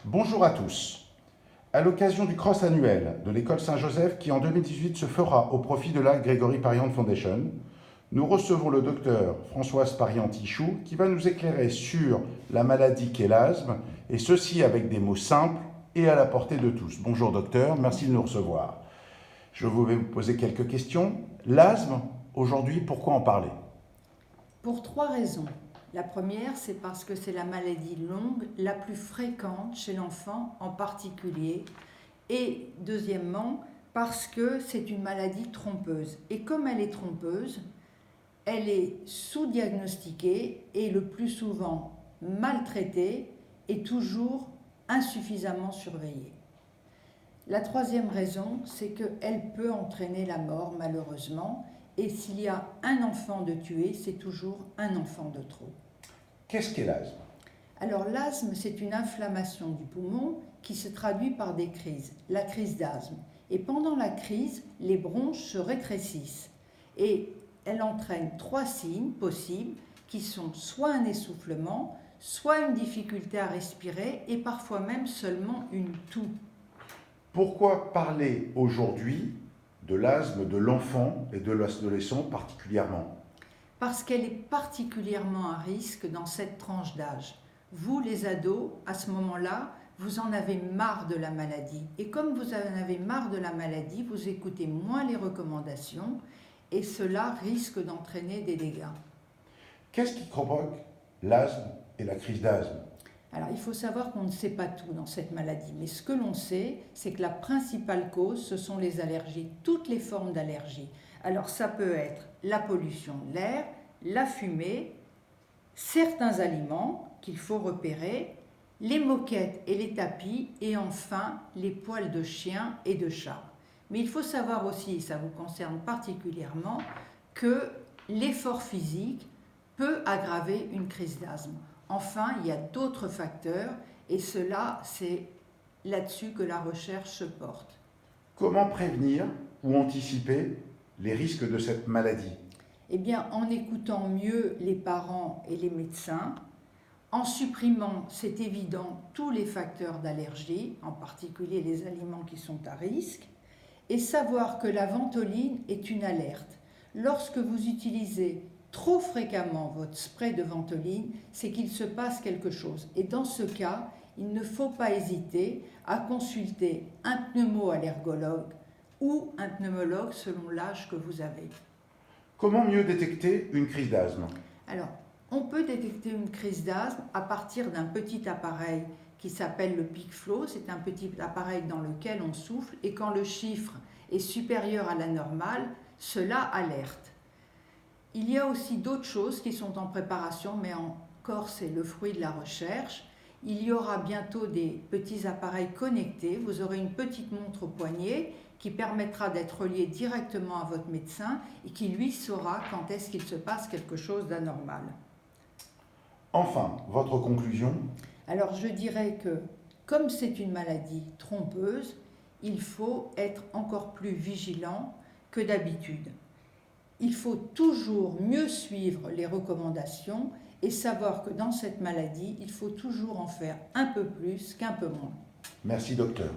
Bonjour à tous. À l'occasion du CROSS annuel de l'école Saint-Joseph qui en 2018 se fera au profit de la Gregory Parian Foundation, nous recevons le docteur Françoise Parian-Tichou qui va nous éclairer sur la maladie qu'est l'asthme, et ceci avec des mots simples et à la portée de tous. Bonjour docteur, merci de nous recevoir. Je vais vous poser quelques questions. L'asthme, aujourd'hui, pourquoi en parler? Pour trois raisons. La première, c'est parce que c'est la maladie longue la plus fréquente chez l'enfant en particulier. Et deuxièmement, parce que c'est une maladie trompeuse. Et comme elle est trompeuse, elle est sous-diagnostiquée et le plus souvent maltraitée et toujours insuffisamment surveillée. La troisième raison, c'est qu'elle peut entraîner la mort malheureusement. Et s'il y a un enfant de tuer, c'est toujours un enfant de trop. Qu'est-ce qu'est l'asthme? Alors l'asthme, c'est une inflammation du poumon qui se traduit par des crises, la crise d'asthme. Et pendant la crise, les bronches se rétrécissent. Et elle entraîne trois signes possibles qui sont soit un essoufflement, soit une difficulté à respirer et parfois même seulement une toux. Pourquoi parler aujourd'hui de l'asthme de l'enfant et de l'adolescent particulièrement? Parce qu'elle est particulièrement à risque dans cette tranche d'âge. Vous, les ados, à ce moment-là, vous en avez marre de la maladie. Et comme vous en avez marre de la maladie, vous écoutez moins les recommandations et cela risque d'entraîner des dégâts. Qu'est-ce qui provoque l'asthme et la crise d'asthme? Alors, il faut savoir qu'on ne sait pas tout dans cette maladie, mais ce que l'on sait, c'est que la principale cause, ce sont les allergies, toutes les formes d'allergie. Alors, ça peut être la pollution de l'air, la fumée, certains aliments qu'il faut repérer, les moquettes et les tapis, et enfin les poils de chien et de chat. Mais il faut savoir aussi, et ça vous concerne particulièrement, que l'effort physique peut aggraver une crise d'asthme. Enfin, il y a d'autres facteurs, et cela, c'est là-dessus que la recherche se porte. Comment prévenir ou anticiper les risques de cette maladie? Eh bien, en écoutant mieux les parents et les médecins, en supprimant, c'est évident, tous les facteurs d'allergie, en particulier les aliments qui sont à risque, et savoir que la ventoline est une alerte. Lorsque vous utilisez trop fréquemment votre spray de ventoline, c'est qu'il se passe quelque chose. Et dans ce cas, il ne faut pas hésiter à consulter un pneumo-allergologue ou un pneumologue selon l'âge que vous avez. Comment mieux détecter une crise d'asthme? Alors, on peut détecter une crise d'asthme à partir d'un petit appareil qui s'appelle le PicFlow. C'est un petit appareil dans lequel on souffle et quand le chiffre est supérieur à la normale, cela alerte. Il y a aussi d'autres choses qui sont en préparation, mais encore c'est le fruit de la recherche. Il y aura bientôt des petits appareils connectés. Vous aurez une petite montre au poignet qui permettra d'être relié directement à votre médecin et qui lui saura quand est-ce qu'il se passe quelque chose d'anormal. Enfin, votre conclusion? Alors je dirais que comme c'est une maladie trompeuse, il faut être encore plus vigilant que d'habitude. Il faut toujours mieux suivre les recommandations et savoir que dans cette maladie, il faut toujours en faire un peu plus qu'un peu moins. Merci docteur.